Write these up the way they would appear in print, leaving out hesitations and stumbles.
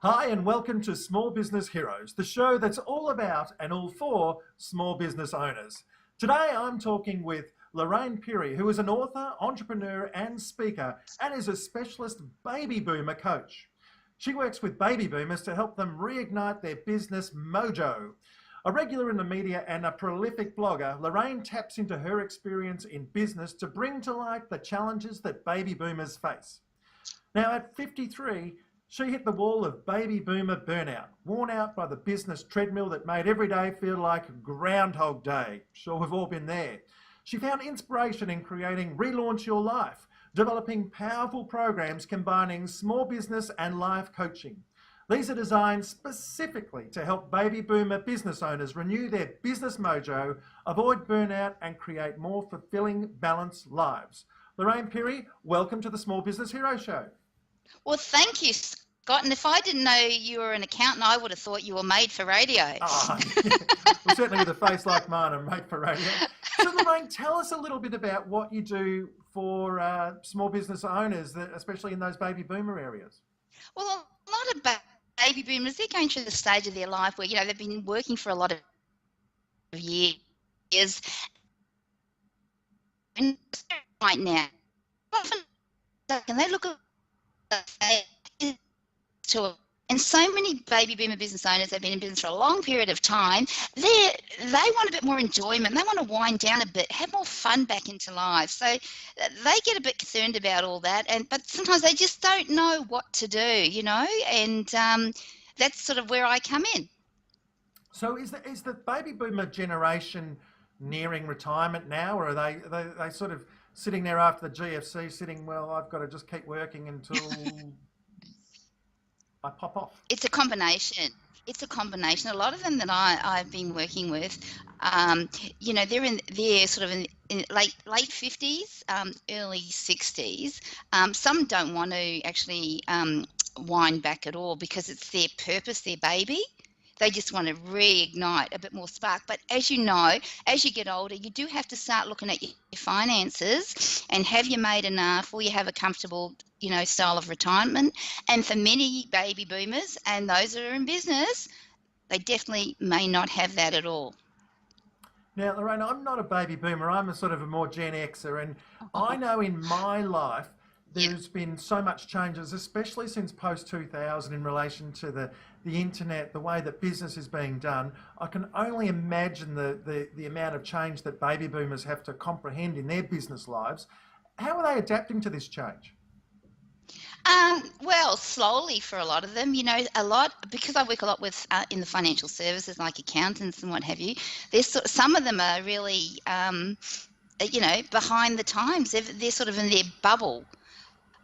Hi, and welcome to Small Business Heroes, the show that's all about and all for small business owners. Today I'm talking with Lorraine Pirihi, who is an author, entrepreneur, and speaker, and is a specialist baby boomer coach. She works with baby boomers to help them reignite their business mojo. A regular in the media and a prolific blogger, Lorraine taps into her experience in business to bring to light the challenges that baby boomers face. Now, at 53, she hit the wall of baby boomer burnout, worn out by the business treadmill that made every day feel like Groundhog Day. Sure, we've all been there. She found inspiration in creating Relaunch Your Life, developing powerful programs combining small business and life coaching. These are designed specifically to help baby boomer business owners renew their business mojo, avoid burnout, and create more fulfilling, balanced lives. Lorraine Pirihi, welcome to the Small Business Hero Show. Well, thank you, Scott. And if I didn't know you were an accountant, I would have thought you were made for radio. Oh, yeah. Well, certainly with a face like mine, I'm made for radio. So, Lorraine, tell us a little bit about what you do for small business owners, especially in those baby boomer areas. Well, a lot of baby boomers, they're going through the stage of their life where, they've been working for a lot of years. And right now, often, and they look at and so many baby boomer business owners have been in business for a long period of time. They want a bit more enjoyment. They want to wind down a bit, have more fun back into life. So they get a bit concerned about all that, but sometimes they just don't know what to do, and that's sort of where I come in. So is the baby boomer generation nearing retirement now, or are they sort of sitting there after the GFC, well, I've got to just keep working until I pop off? It's a combination. A lot of them that I've been working with, they're sort of in late 50s, early 60s. Some don't want to actually wind back at all because it's their purpose, their baby. They just want to reignite a bit more spark. But as you know, as you get older, you do have to start looking at your finances and have you made enough, or you have a comfortable, style of retirement. And for many baby boomers and those that are in business, they definitely may not have that at all. Now, Lorraine, I'm not a baby boomer. I'm a sort of a more Gen Xer. And I know in my life, there's been so much changes, especially since post-2000 in relation to the internet, the way that business is being done. I can only imagine the amount of change that baby boomers have to comprehend in their business lives. How are they adapting to this change? Well, slowly for a lot of them, because I work a lot with in the financial services, like accountants and what have you. Some of them are really, behind the times. They're sort of in their bubble.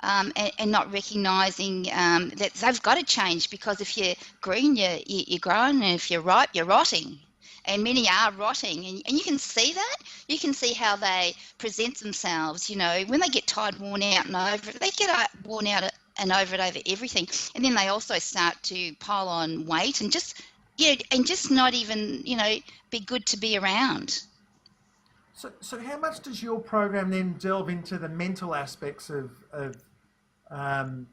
And not recognising that they've got to change, because if you're green, you're growing, and if you're ripe, you're rotting. And many are rotting, and you can see that. You can see how they present themselves. When they get tired, worn out, and over it, they get worn out and over everything, and then they also start to pile on weight and just not even be good to be around. So how much does your program then delve into the mental aspects of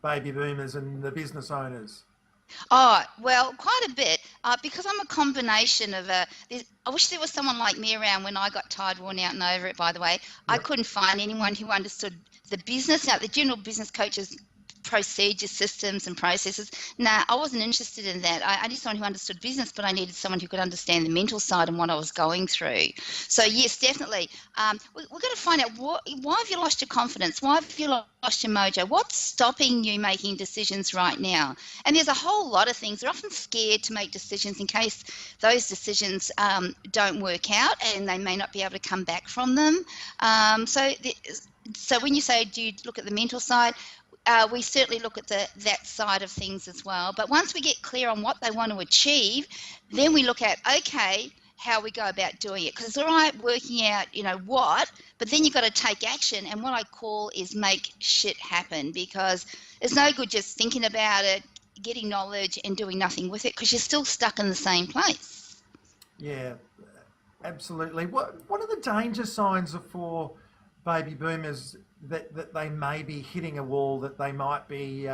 baby boomers and the business owners? Oh, well, quite a bit, because I'm a combination of I wish there was someone like me around when I got tired, worn out and over it, by the way. Yep. I couldn't find anyone who understood the business, the general business coaches, procedures, systems and processes. Nah, I wasn't interested in that. I needed someone who understood business, but I needed someone who could understand the mental side and what I was going through. So yes, definitely. We're going to find out why have you lost your confidence? Why have you lost your mojo? What's stopping you making decisions right now? And there's a whole lot of things. They're often scared to make decisions in case those decisions don't work out, and they may not be able to come back from them. So when you say, do you look at the mental side? We certainly look at that side of things as well. But once we get clear on what they want to achieve, then we look at, okay, how we go about doing it. Because it's all right working out, what, but then you've got to take action. And what I call is make shit happen, because it's no good just thinking about it, getting knowledge and doing nothing with it, because you're still stuck in the same place. Yeah, absolutely. What are the danger signs for baby boomers that they may be hitting a wall, that they might be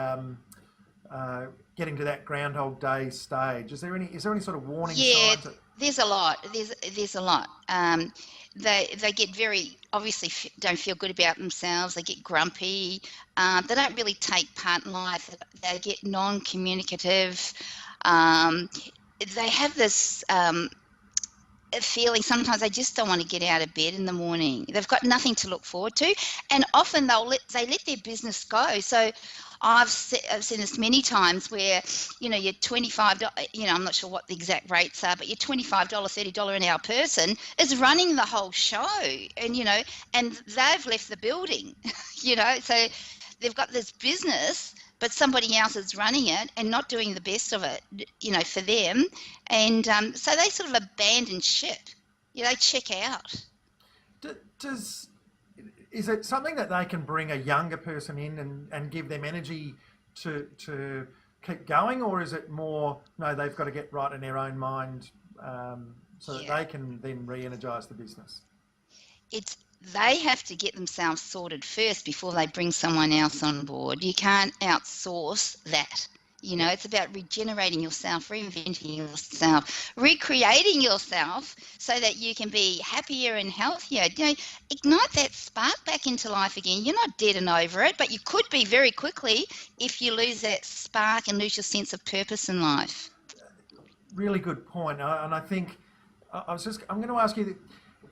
getting to that Groundhog Day stage? Is there any sort of warning Yeah, signs? there's a lot. There's a lot. They get very obviously don't feel good about themselves. They get grumpy. They don't really take part in life. They get non-communicative. Um, they have this feeling sometimes they just don't want to get out of bed in the morning. They've got nothing to look forward to, and often they let their business go. So I've seen this many times where, you're $25, I'm not sure what the exact rates are, but your $25, $30 an hour person is running the whole show, and they've left the building, so they've got this business, but somebody else is running it and not doing the best of it, for them. And so they sort of abandon ship. They check out. Does is it something that they can bring a younger person in and give them energy to keep going, or is it more no, they've got to get right in their own mind so that they can then re-energise the business? They have to get themselves sorted first before they bring someone else on board. You can't outsource that. It's about regenerating yourself, reinventing yourself, recreating yourself so that you can be happier and healthier. Ignite that spark back into life again. You're not dead and over it, but you could be very quickly if you lose that spark and lose your sense of purpose in life. Really good point. And I think I'm going to ask you,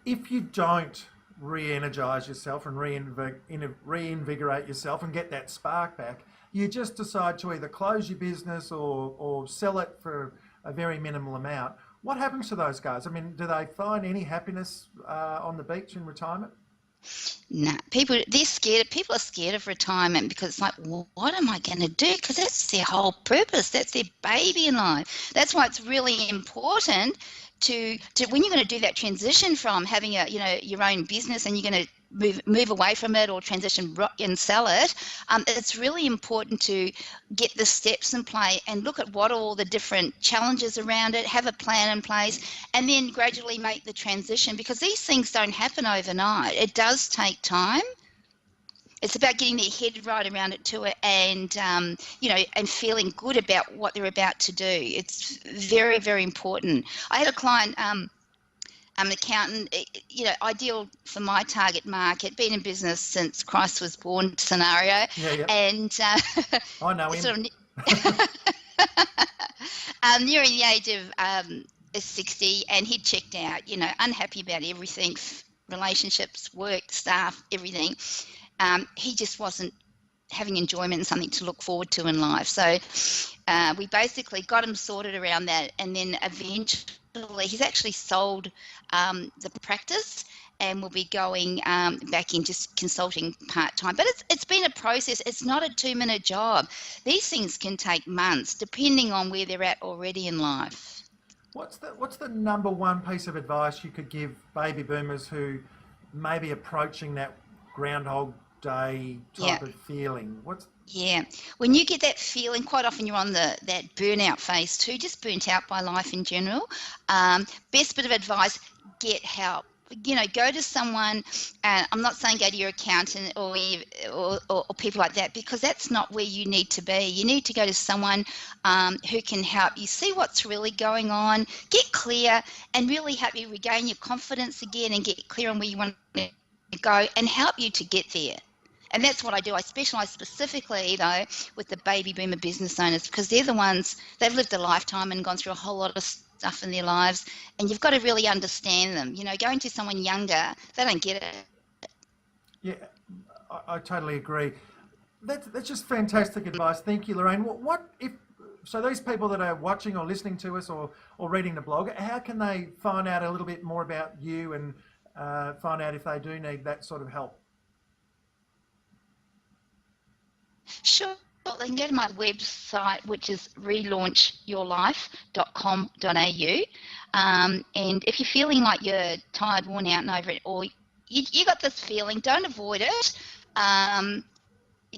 if you don't re-energise yourself and reinvigorate yourself and get that spark back, you just decide to either close your business or sell it for a very minimal amount. What happens to those guys? I mean, do they find any happiness on the beach in retirement? No, they're scared. People are scared of retirement because it's like, well, what am I going to do? Because that's their whole purpose. That's their baby in life. That's why it's really important to when you're going to do that transition from having your own business and you're going to move away from it or transition and sell it, it's really important to get the steps in play and look at what are all the different challenges around it, have a plan in place, and then gradually make the transition, because these things don't happen overnight. It does take time. It's about getting their head right around it too, and and feeling good about what they're about to do. It's very, very important. I had a client, an accountant, ideal for my target market, been in business since Christ was born scenario. Yeah. And I know him. Sort of nearing the age of 60, and he'd checked out, unhappy about everything, relationships, work, staff, everything. He just wasn't having enjoyment and something to look forward to in life. So we basically got him sorted around that, and then eventually he's actually sold the practice and will be going back in just consulting part-time. But it's been a process. It's not a 2-minute job. These things can take months depending on where they're at already in life. What's the number one piece of advice you could give baby boomers who may be approaching that Groundhog Day type of feeling? When you get that feeling, quite often you're on that burnout phase too, just burnt out by life in general. Best bit of advice: get help. Go to someone. I'm not saying go to your accountant or people like that, because that's not where you need to be. You need to go to someone who can help you see what's really going on, get clear, and really help you regain your confidence again and get clear on where you want to go and help you to get there. And that's what I do. I specialise specifically, though, with the baby boomer business owners, because they're the ones, they've lived a lifetime and gone through a whole lot of stuff in their lives, and you've got to really understand them. Going to someone younger, they don't get it. Yeah, I totally agree. That's just fantastic advice. Thank you, Lorraine. So these people that are watching or listening to us or reading the blog, how can they find out a little bit more about you and find out if they do need that sort of help? Sure. Well, they can go to my website, which is relaunchyourlife.com.au. And if you're feeling like you're tired, worn out and over it, or you got this feeling, don't avoid it.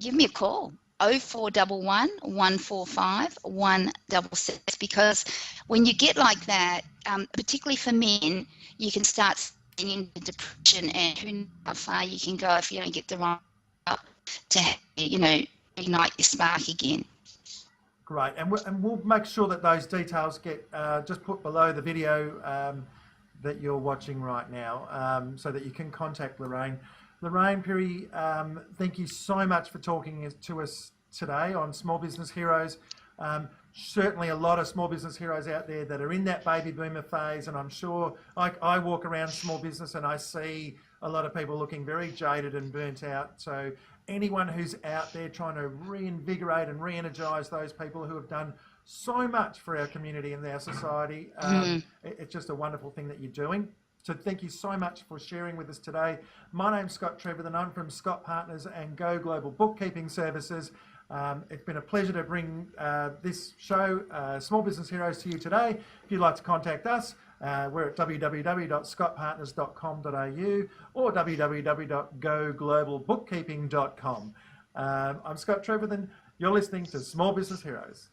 Give me a call, 0411 145 166, because when you get like that, particularly for men, you can start into depression, and who knows how far you can go if you don't get the right help to ignite your spark again. Great, and we'll make sure that those details get just put below the video that you're watching right now, so that you can contact Lorraine. Lorraine Pirihi, thank you so much for talking to us today on Small Business Heroes. Certainly a lot of small business heroes out there that are in that baby boomer phase, and I'm sure I walk around small business and I see a lot of people looking very jaded and burnt out. So anyone who's out there trying to reinvigorate and re-energise those people who have done so much for our community and our society, it's just a wonderful thing that you're doing. So thank you so much for sharing with us today. My name's Scott Trevor, and I'm from Scott Partners and Go Global Bookkeeping Services. It's been a pleasure to bring this show, Small Business Heroes, to you today. If you'd like to contact us, we're at www.scottpartners.com.au or www.goglobalbookkeeping.com. I'm Scott Trevor, and you're listening to Small Business Heroes.